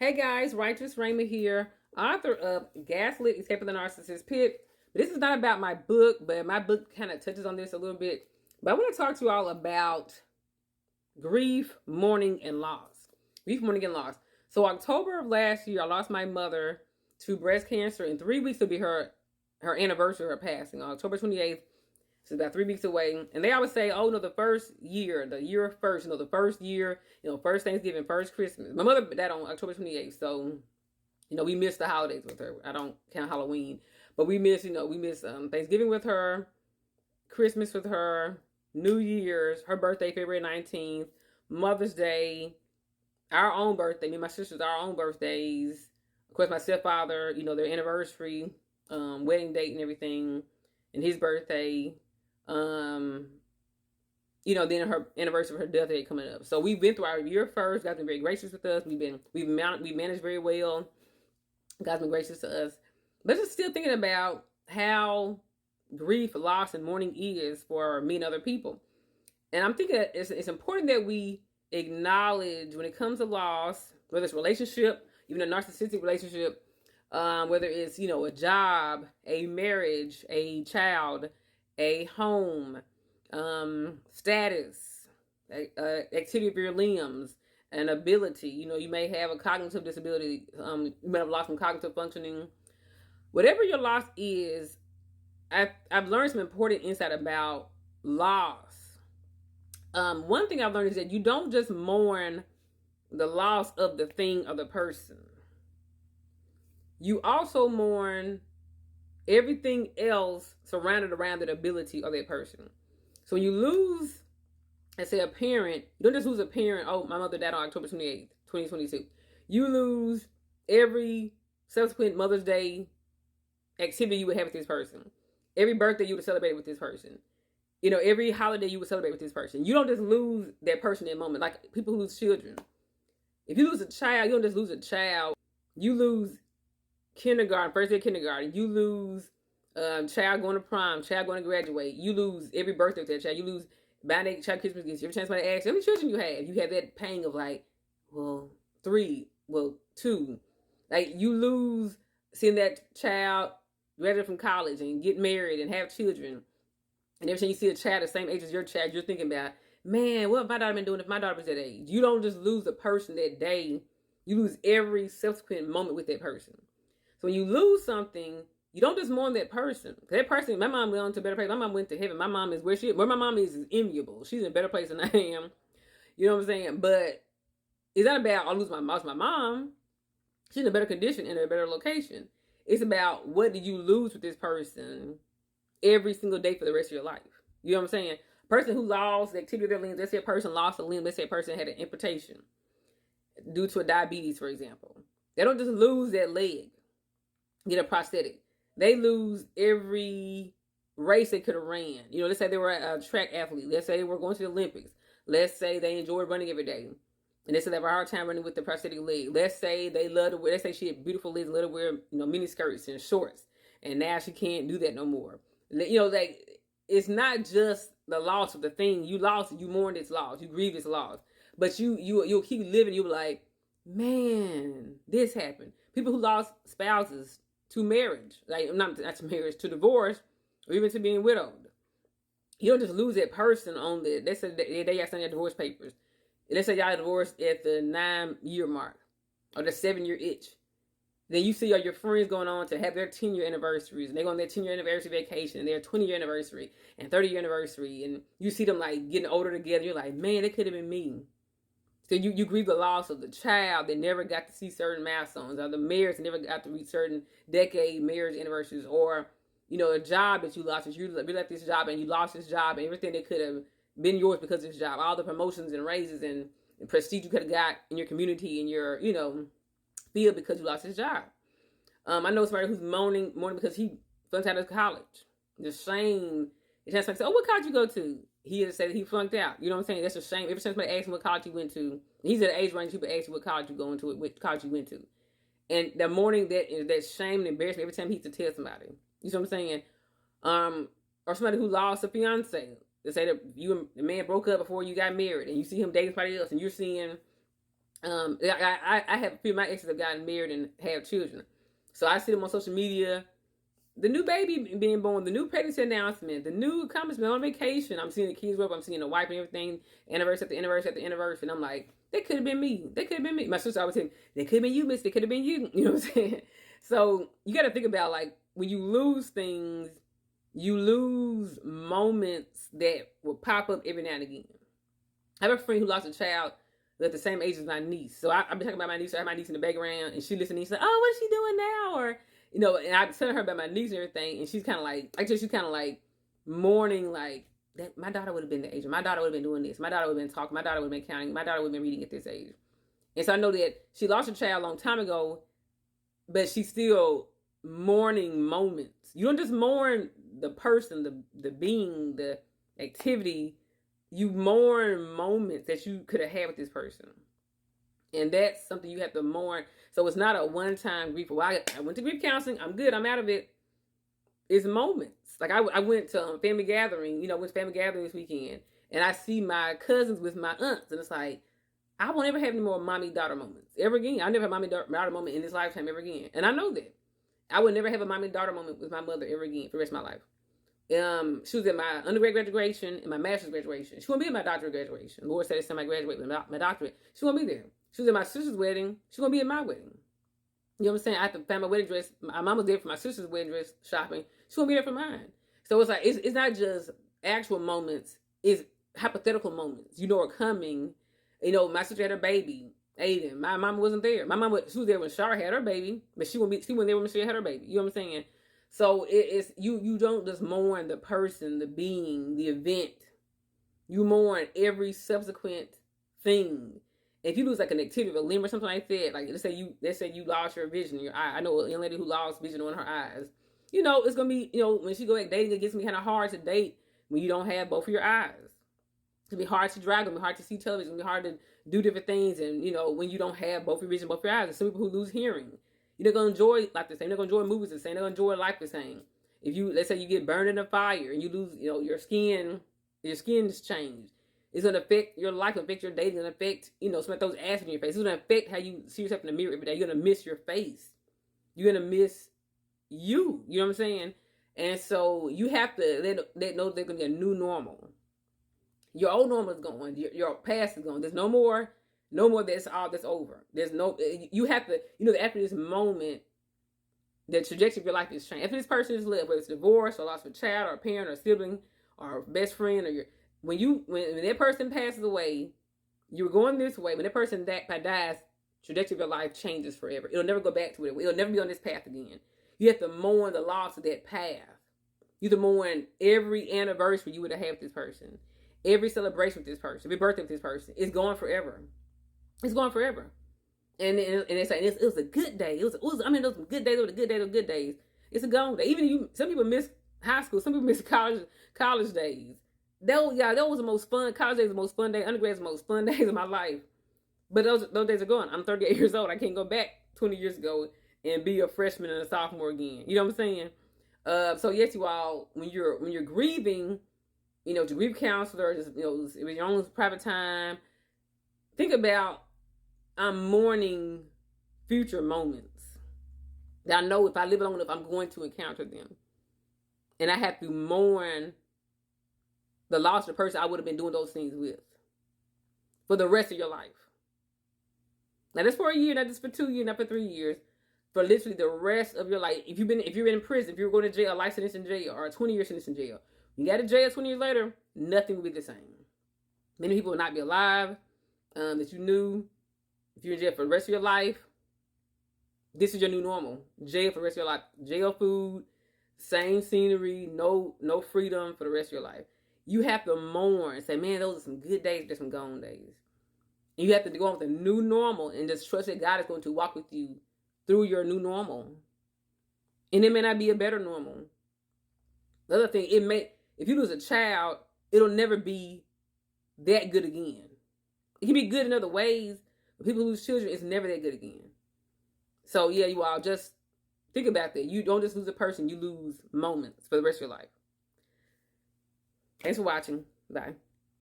Hey guys, Righteous Raymond here, author of Gaslit Escaping the Narcissist Pit. This is not about my book, but my book kind of touches on this a little bit. But I want to talk to you all about grief, mourning, and loss. Grief, mourning, and loss. So October of last year, I lost my mother to breast cancer. In 3 weeks will be her anniversary of her passing on October 28th. It's about 3 weeks away. And they always say, oh, no, the year first, the first year, first Thanksgiving, first Christmas. My mother died on October 28th. So, we missed the holidays with her. I don't count Halloween. But we miss Thanksgiving with her, Christmas with her, New Year's, her birthday, February 19th, Mother's Day, our own birthday, me and my sisters, our own birthdays. Of course, my stepfather, their anniversary, wedding date and everything, and his birthday. Then her anniversary of her death day coming up. So we've been through our year first. God's been very gracious with us. We managed very well. God's been gracious to us. But just still thinking about how grief, loss, and mourning is for me and other people. And I'm thinking that it's important that we acknowledge when it comes to loss, whether it's a relationship, even a narcissistic relationship, whether it's, a job, a marriage, a child, a home, status, activity of your limbs, an ability. You may have a cognitive disability. You may have lost some cognitive functioning. Whatever your loss is, I've learned some important insight about loss. One thing I've learned is that you don't just mourn the loss of the thing or the person. You also mourn everything else surrounded around that ability or that person. So when you lose, let's say, a parent, you don't just lose a parent. Oh, my mother died on October 28th, 2022. You lose every subsequent Mother's Day activity you would have with this person. Every birthday you would celebrate with this person. Every holiday you would celebrate with this person. You don't just lose that person in a moment. Like people who lose children. If you lose a child, you don't just lose a child. You lose kindergarten, first day of kindergarten. You lose child going to prom, child going to graduate. You lose every birthday with that child. You lose buying that child Christmas gifts. Every chance somebody asks, how many children you have? You have that pang of like, well, 3, well, 2. Like you lose seeing that child graduate from college and get married and have children. And every time you see a child the same age as your child, you're thinking about, man, what have my daughter been doing if my daughter was that age? You don't just lose the person that day. You lose every subsequent moment with that person. So when you lose something, you don't just mourn that person. That person, my mom went on to a better place. My mom went to heaven. My mom is where my mom is enviable. She's in a better place than I am. You know what I'm saying? But it's not about I lost my mom. She's in a better condition, in a better location. It's about what did you lose with this person every single day for the rest of your life. You know what I'm saying? A person who lost the activity of their limbs, let's say a person lost a limb, let's say a person had an amputation due to a diabetes, for example. They don't just lose that leg, get a prosthetic. They lose every race they could have ran. Let's say they were a track athlete. Let's say they were going to the Olympics. Let's say they enjoyed running every day. And they said they have a hard time running with the prosthetic leg. Let's say they love to wear, let's say she had beautiful legs, let her wear, mini skirts and shorts. And now she can't do that no more. It's not just the loss of the thing. You lost it, you mourn its loss, you grieve its loss. But you'll keep living, you'll be like, man, this happened. People who lost spouses to marriage, like not to marriage, to divorce, or even to being widowed. You don't just lose that person on let's say they got sent your divorce papers. Let's say y'all divorced at the 9-year mark or the 7-year itch. Then you see all your friends going on to have their 10-year anniversaries, and they go on their 10-year anniversary vacation, and their 20-year anniversary and 30-year anniversary, and you see them like getting older together. You're like, man, that could have been me. So you grieve the loss of the child that never got to see certain milestones, or the marriage that never got to reach certain decade marriage anniversaries, or a job that you lost. You left this job and you lost this job, and everything that could have been yours because of this job, all the promotions and raises and prestige you could have got in your community and your field because you lost his job. I know somebody who's mourning because he flunked out of college. The shame. It's just like, oh, what college you go to? He had said he flunked out. You know what I'm saying? That's a shame. Every time somebody asks him what college he went to, he's at an age range people ask you what college you going to, what college you went to. And the mourning that shame and embarrassment every time he has to tell somebody. You know what I'm saying? Or somebody who lost a fiance. They say that you and the man broke up before you got married, and you see him dating somebody else, and you're seeing I have a few of my exes have gotten married and have children, so I see them on social media. The new baby being born, the new pregnancy announcement, the new accomplishment on vacation. I'm seeing the kids grow up. I'm seeing the wife and everything. Anniversary after anniversary after anniversary, and I'm like, that could have been me. That could have been me. My sister always saying, that could have been you, miss. That could have been you. You know what I'm saying? So you got to think about, like, when you lose things, you lose moments that will pop up every now and again. I have a friend who lost a child at the same age as my niece. So I've been talking about my niece. I have my niece in the background, and she listening. She's like, "Oh, what is she doing now?" Or, you know, and I tell her about my niece and everything, and she's kind of like, she's kind of like mourning, like, that my daughter would have been the age. My daughter would have been doing this. My daughter would have been talking. My daughter would have been counting. My daughter would have been reading at this age. And so I know that she lost a child a long time ago, but she's still mourning moments. You don't just mourn the person, the being, the activity. You mourn moments that you could have had with this person. And that's something you have to mourn. So it's not a one-time grief. Well, I went to grief counseling. I'm good. I'm out of it. It's moments. Like I went to family gathering, went to family gathering this weekend. And I see my cousins with my aunts. And it's like, I won't ever have any more mommy-daughter moments ever again. I never have a mommy-daughter moment in this lifetime ever again. And I know that. I would never have a mommy-daughter moment with my mother ever again for the rest of my life. She was at my undergrad graduation and my master's graduation. She won't be at my doctorate graduation. Lord said it's time I graduate with my doctorate. She won't be there. She was at my sister's wedding. She won't be at my wedding. You know what I'm saying? I have to find my wedding dress. My mom was there for my sister's wedding dress shopping. She won't be there for mine. So it's like, it's not just actual moments. It's hypothetical moments, are coming. My sister had her baby, Aiden. My mama wasn't there. My mama, she was there when Shar had her baby, but she wasn't there when Michelle had her baby. You know what I'm saying? So it's you don't just mourn the person, the being, the event. You mourn every subsequent thing. If you lose like an activity of a limb or something like that, like let's say you lost your vision in your eye. I know a young lady who lost vision on her eyes. It's gonna be, when she go back dating, it gets me kind of hard to date when you don't have both of your eyes. It's gonna be hard to drive, it's gonna be hard to see television, it's gonna be hard to do different things, and when you don't have both your vision, both your eyes. There's some people who lose hearing. You're not gonna enjoy life the same. You're not gonna enjoy movies the same. You're not gonna enjoy life the same. If let's say you get burned in a fire and you lose, your skin's changed. It's gonna affect your life, affect your dating, it's gonna affect, some of those acid in your face. It's gonna affect how you see yourself in the mirror every day. You're gonna miss your face. You're gonna miss you. You know what I'm saying? And so you have to let know there's gonna be a new normal. Your old normal is gone. Your past is gone. There's no more that's over. There's no, you have to, after this moment, the trajectory of your life is changed. After this person is lived, whether it's divorce or loss of a child or a parent or a sibling or a best friend, or when that person passes away, you're going this way. When that person dies, trajectory of your life changes forever. It'll never go back to it. It'll never be on this path again. You have to mourn the loss of that path. You have to mourn every anniversary you would have had with this person. Every celebration with this person, every birthday with this person. It's gone forever. It's gone forever. And it's like, it was a good day. Those were good days. Those good days. It's a gone day. Even some people miss high school. Some people miss college days. That was the most fun. College days was the most fun day. Undergrad was the most fun days of my life. But those days are gone. I'm 38 years old. I can't go back 20 years ago and be a freshman and a sophomore again. You know what I'm saying? So yes, you all, when you're grieving, to grief counselor, just, with your own private time, think about, I'm mourning future moments that I know if I live long enough, I'm going to encounter them. And I have to mourn the loss of the person I would have been doing those things with for the rest of your life. Now that's for a year, not just for 2 years, not for 3 years, for literally the rest of your life. If you're in prison, if you're going to jail, a life sentence in jail, or a 20-year sentence in jail, you got to jail 20 years later, nothing will be the same. Many people will not be alive that you knew. If you're in jail for the rest of your life, this is your new normal. Jail for the rest of your life. Jail food, same scenery, no freedom for the rest of your life. You have to mourn and say, man, those are some good days, there's some gone days. And you have to go on with a new normal and just trust that God is going to walk with you through your new normal. And it may not be a better normal. The other thing, if you lose a child, it'll never be that good again. It can be good in other ways, but people who lose children, it's never that good again. So yeah, you all just think about that. You don't just lose a person, you lose moments for the rest of your life. Thanks for watching. Bye.